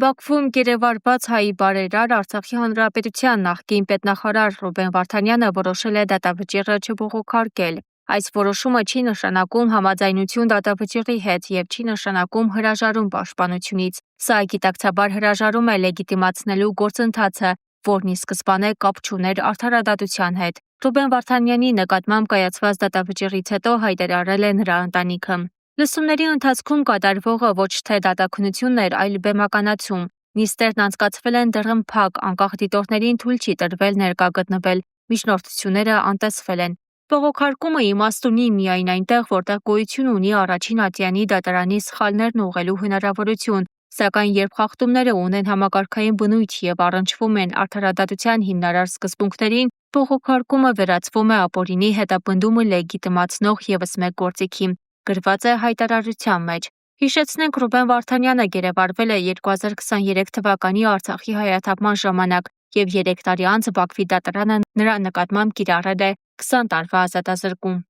Բաքվում գերեվարված հայի բարերար Արցախի հանրապետության նախկին պետնախարար Ռուբեն Վարդանյանը որոշել է դատավճիռը չբողոքարկել։ Այս որոշումը չի նշանակում համաձայնություն դատավճիռի հետ և չի նշանակում հրաժարում պաշտպանությունից։ Սա գիտակցաբար հրաժարում է լեգիտիմացնելու գործընթացը, որն ի սկզբանե կապ չուներ արդարադատության հետ։ Ռուբեն Վարդանյանի նկատմամբ կայացված դատավճիռից հետո հայտարարել է նրա ընտանիքը։ Լսումների ընթացքում կատարվողը ոչ թե դատաքննությունն էր, այլ բեմականացում։ Նիստերն անցկացվել են դռնփակ, անկախ դիտորդներին թույլ չի տրվել ներկա գտնվել, միջնորդությունները անտեսվել են։ Բողոքարկումը իմաստ ունի միայն այնտեղ, որտեղ գոյություն ունի առաջին ատյանի դատարանի սխալներն ուղղելու հնարավորություն, սակայն երբ խախտումները ունեն համակարգային բնույթ և առնչվում են արդարադատության հիմնարար սկզբունքներին, բողոքարկումը վերածվում է ապօրինի հետապնդումը լեգիտիմացնող ևս մեկ գործիքի, գրված է հայտարարության մեջ։ Հիշեցնենք, Ռուբեն Վարդանյանը գերեվարվել է 2023 թվականի Արցախի հայաթափման ժամանակ և 3 տարի անց Բաքվի դատարանը նրա նկատմամբ կիրառել է 20 տարվա ազատազրկում։